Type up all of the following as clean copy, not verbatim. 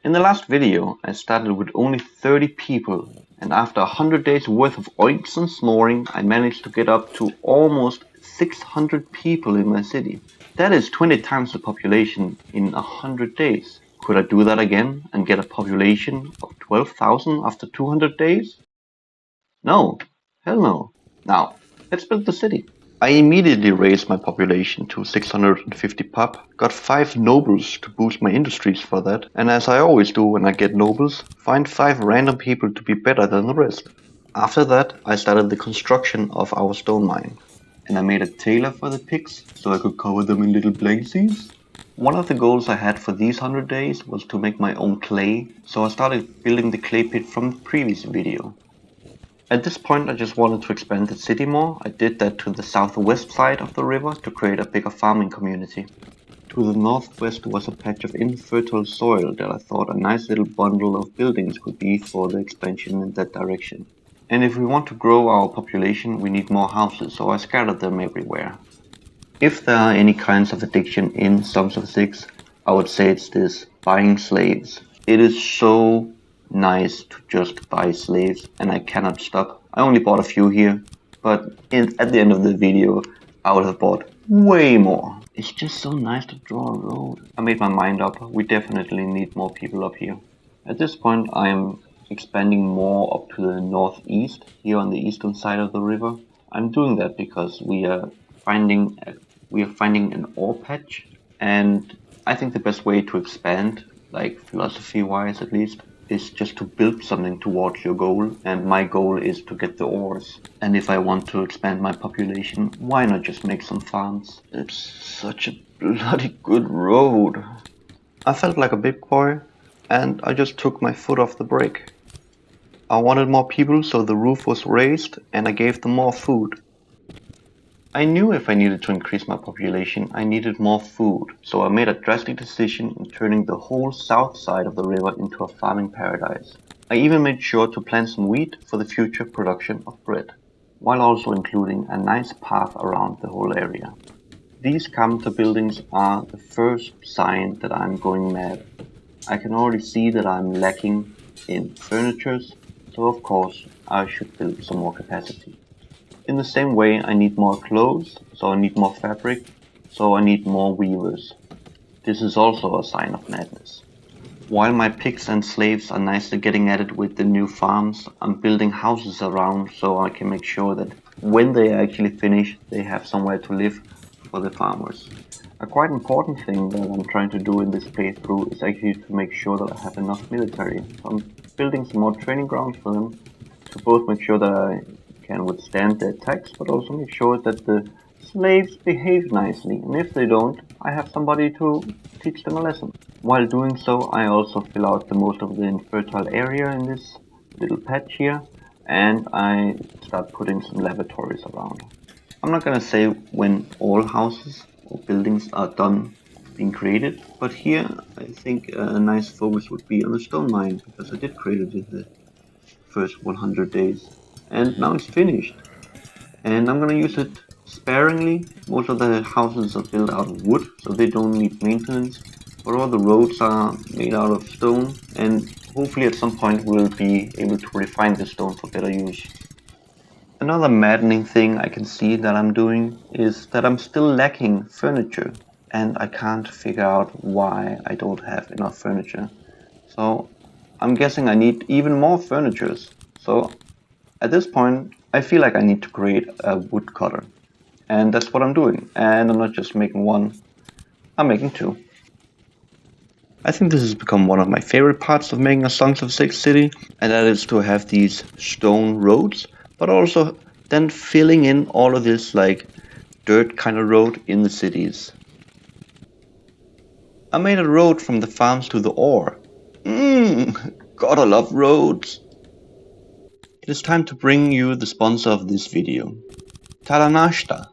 In the last video, I started with only 30 people, and after 100 days worth of oinks and snoring, I managed to get up to almost 600 people in my city. That is 20 times the population in 100 days. Could I do that again and get a population of 12,000 after 200 days? No, hell no. Now, let's build the city. I immediately raised my population to 650 pop, got 5 nobles to boost my industries for that, and as I always do when I get nobles, find 5 random people to be better than the rest. After that, I started the construction of our stone mine, and I made a tailor for the pigs so I could cover them in little blanksies. One of the goals I had for these 100 days was to make my own clay, so I started building the clay pit from the previous video. At this point I just wanted to expand the city more. I did that to the southwest side of the river to create a bigger farming community. To the northwest was a patch of infertile soil that I thought a nice little bundle of buildings could be for the expansion in that direction. And if we want to grow our population, we need more houses, so I scattered them everywhere. If there are any kinds of addiction in Songs of Syx, I would say it's this, buying slaves. It is so nice to just buy slaves, and I cannot stop. I only bought a few here, but at the end of the video I would have bought way more. It's just so nice to draw a road. I made my mind up, we definitely need more people up here. At this point I am expanding more up to the northeast, here on the eastern side of the river. I'm doing that because we are finding an ore patch, and I think the best way to expand, like philosophy wise at least, is just to build something towards your goal, and my goal is to get the ores. And if I want to expand my population, why not just make some farms? It's such a bloody good road. I felt like a big boy, and I just took my foot off the brake. I wanted more people, so the roof was raised, and I gave them more food. I knew if I needed to increase my population, I needed more food, so I made a drastic decision in turning the whole south side of the river into a farming paradise. I even made sure to plant some wheat for the future production of bread, while also including a nice path around the whole area. These counter buildings are the first sign that I'm going mad. I can already see that I'm lacking in furnitures, so of course I should build some more capacity. In the same way, I need more clothes, so I need more fabric, so I need more weavers. This is also a sign of madness. While my pigs and slaves are nicely getting at it with the new farms, I'm building houses around so I can make sure that when they actually finish, they have somewhere to live for the farmers. A quite important thing that I'm trying to do in this playthrough is actually to make sure that I have enough military. So I'm building some more training grounds for them to both make sure that I can withstand the attacks, but also make sure that the slaves behave nicely, and if they don't, I have somebody to teach them a lesson. While doing so, I also fill out the most of the infertile area in this little patch here, and I start putting some lavatories around. I'm not gonna say when all houses or buildings are done being created, but here I think a nice focus would be on the stone mine, because I did create it in the first 100 days. And now it's finished, and I'm gonna use it sparingly. Most of the houses are built out of wood, so they don't need maintenance, but all the roads are made out of stone, and hopefully at some point we'll be able to refine the stone for better use. Another maddening thing I can see that I'm doing is that I'm still lacking furniture, and I can't figure out why I don't have enough furniture. So I'm guessing I need even more furnitures. So at this point, I feel like I need to create a woodcutter, and that's what I'm doing. And I'm not just making one, I'm making 2. I think this has become one of my favorite parts of making a Songs of Syx city, and that is to have these stone roads, but also then filling in all of this like dirt kind of road in the cities. I made a road from the farms to the ore. Gotta love roads. It is time to bring you the sponsor of this video, Taranashta,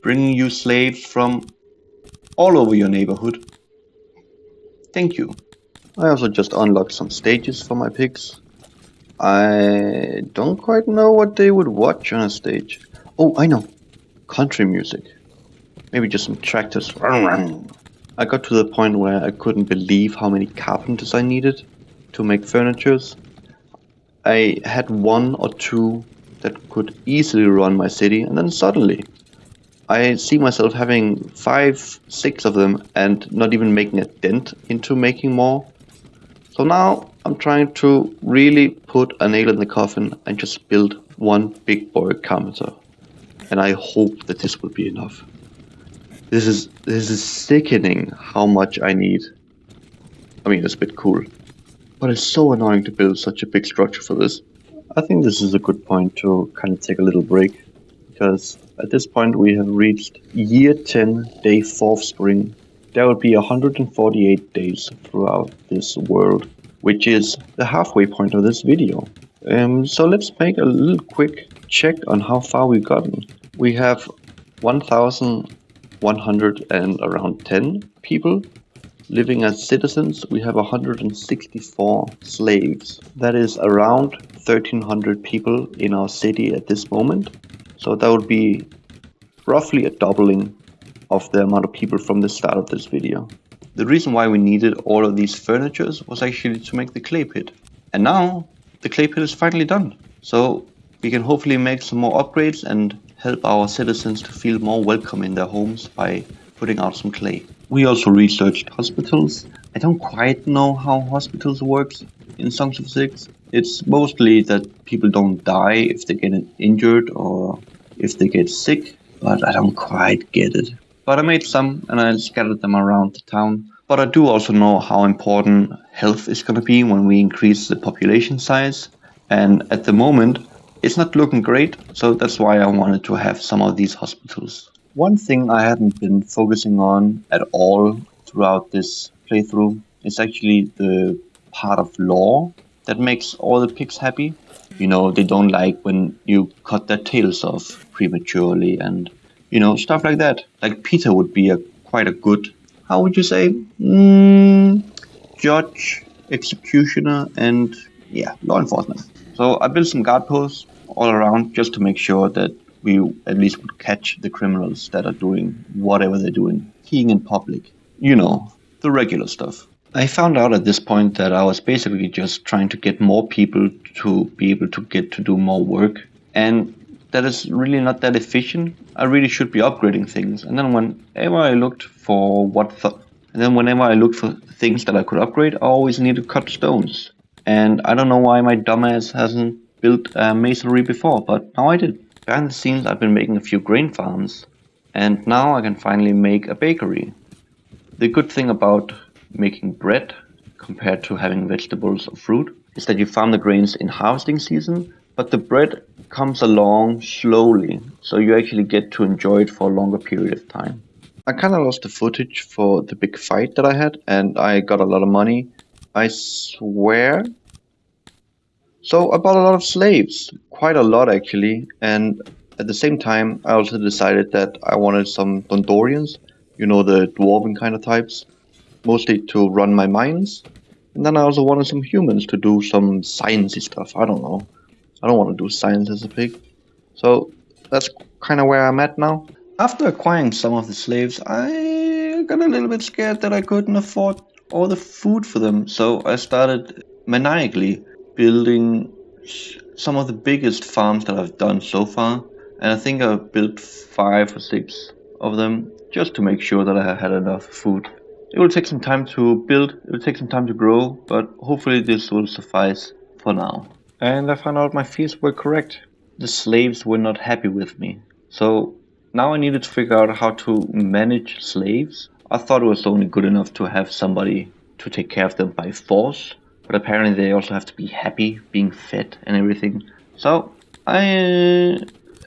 bringing you slaves from all over your neighborhood. Thank you. I also just unlocked some stages for my pigs. I don't quite know what they would watch on a stage. Oh, I know. Country music. Maybe just some tractors. I got to the point where I couldn't believe how many carpenters I needed to make furnitures. I had one or two that could easily run my city, and then suddenly I see myself having 5, 6 of them and not even making a dent into making more. So now I'm trying to really put a nail in the coffin and just build one big boy carpenter. And I hope that this will be enough. This is sickening how much I need. I mean, it's a bit cool, but it's so annoying to build such a big structure for this. I think this is a good point to kind of take a little break, because at this point we have reached year 10, day 4 of spring. There will be 148 days throughout this world, which is the halfway point of this video. So let's make a little quick check on how far we've gotten. We have 1,100 and around 10 people living as citizens. We have 164 slaves. That is around 1,300 people in our city at this moment. So that would be roughly a doubling of the amount of people from the start of this video. The reason why we needed all of these furnitures was actually to make the clay pit. And now the clay pit is finally done. So we can hopefully make some more upgrades and help our citizens to feel more welcome in their homes by putting out some clay. We also researched hospitals. I don't quite know how hospitals works in Songs of Syx. It's mostly that people don't die if they get injured or if they get sick, but I don't quite get it. But I made some and I scattered them around the town. But I do also know how important health is going to be when we increase the population size. And at the moment, it's not looking great, so that's why I wanted to have some of these hospitals. One thing I hadn't been focusing on at all throughout this playthrough is actually the part of law that makes all the pigs happy. You know, they don't like when you cut their tails off prematurely and, you know, stuff like that. Like Peter would be quite a good, how would you say, judge, executioner, and yeah, law enforcement. So I built some guard posts all around just to make sure that we at least would catch the criminals that are doing whatever they're doing, keying in public. You know, the regular stuff. I found out at this point that I was basically just trying to get more people to be able to get to do more work, and that is really not that efficient. I really should be upgrading things. And then whenever I looked for things that I could upgrade, I always need to cut stones. And I don't know why my dumbass hasn't built masonry before, but now I did. Behind the scenes, I've been making a few grain farms, and now I can finally make a bakery. The good thing about making bread compared to having vegetables or fruit is that you farm the grains in harvesting season, but the bread comes along slowly, so you actually get to enjoy it for a longer period of time. I kind of lost the footage for the big fight that I had, and I got a lot of money, I swear. So I bought a lot of slaves, quite a lot actually, and at the same time I also decided that I wanted some Dondorians, you know, the dwarven kind of types, mostly to run my mines. And then I also wanted some humans to do some sciencey stuff. I don't know. I don't want to do science as a pig. So that's kind of where I'm at now. After acquiring some of the slaves, I got a little bit scared that I couldn't afford all the food for them. So I started maniacally building some of the biggest farms that I've done so far. And I think I've built 5 or 6 of them just to make sure that I had enough food. It will take some time to build, it will take some time to grow, but hopefully this will suffice for now. And I found out my fears were correct. The slaves were not happy with me. So now I needed to figure out how to manage slaves. I thought it was only good enough to have somebody to take care of them by force, but apparently they also have to be happy, being fed and everything. So I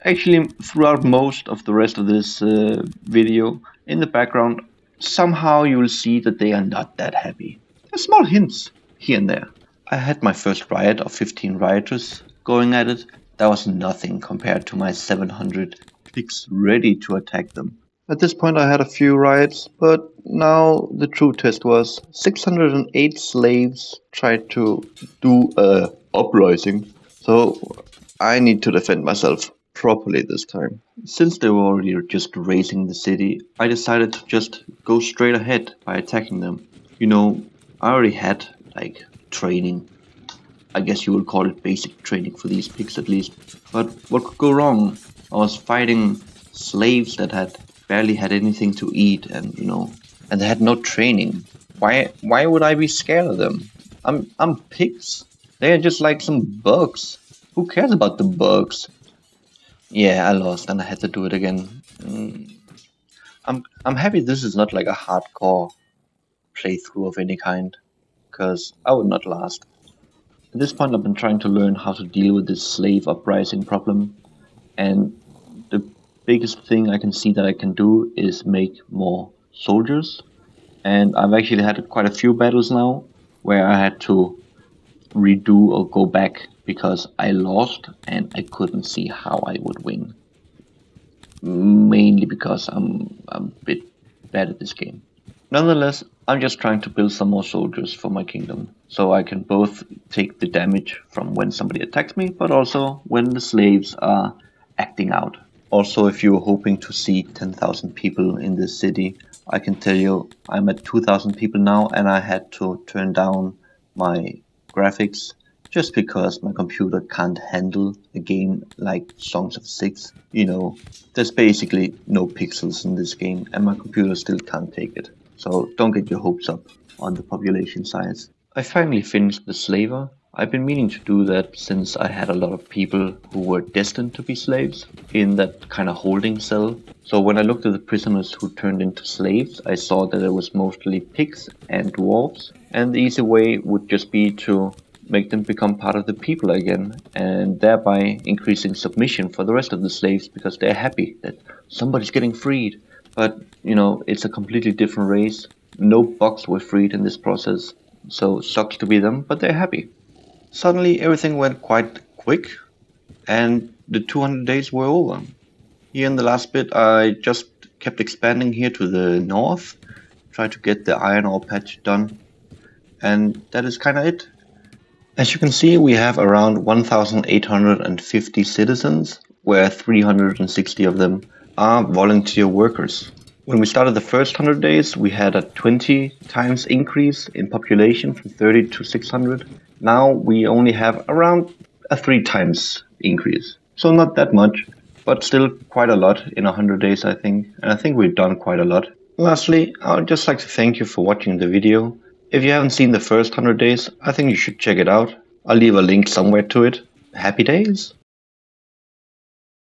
actually, throughout most of the rest of this video, in the background, somehow you will see that they are not that happy. There's small hints here and there. I had my first riot of 15 rioters going at it. That was nothing compared to my 700 pigs ready to attack them. At this point I had a few riots, but now the true test was 608 slaves tried to do a uprising. So I need to defend myself properly this time. Since they were already just raising the city, I decided to just go straight ahead by attacking them. You know, I already had, like, training. I guess you would call it basic training for these pigs at least. But what could go wrong? I was fighting slaves that had barely had anything to eat and they had no training. Why would I be scared of them? I'm pigs. They are just like some bugs. Who cares about the bugs? Yeah, I lost and I had to do it again. I'm happy this is not like a hardcore playthrough of any kind, because I would not last. At this point, I've been trying to learn how to deal with this slave uprising problem, and the biggest thing I can see that I can do is make more soldiers. And I've actually had quite a few battles now where I had to redo or go back because I lost and I couldn't see how I would win. Mainly because I'm a bit bad at this game. Nonetheless, I'm just trying to build some more soldiers for my kingdom, so I can both take the damage from when somebody attacks me, but also when the slaves are acting out. Also, if you're hoping to see 10,000 people in this city, I can tell you I'm at 2,000 people now, and I had to turn down my graphics just because my computer can't handle a game like Songs of Syx. There's basically no pixels in this game, and my computer still can't take it. So don't get your hopes up on the population size. I finally finished the slaver. I've been meaning to do that since I had a lot of people who were destined to be slaves in that kind of holding cell. So when I looked at the prisoners who turned into slaves, I saw that it was mostly pigs and dwarves, and the easy way would just be to make them become part of the people again, and thereby increasing submission for the rest of the slaves because they're happy that somebody's getting freed. But, it's a completely different race. No bugs were freed in this process, so sucks to be them, but they're happy. Suddenly everything went quite quick, and the 200 days were over. Here in the last bit, I just kept expanding here to the north, tried to get the iron ore patch done, and that is kinda it. As you can see, we have around 1,850 citizens, where 360 of them are volunteer workers. When we started the first 100 days, we had a 20 times increase in population from 30 to 600. Now we only have around a 3 times increase. So not that much, but still quite a lot in 100 days, I think. And I think we've done quite a lot. Lastly, I would just like to thank you for watching the video. If you haven't seen the first 100 days, I think you should check it out. I'll leave a link somewhere to it. Happy days!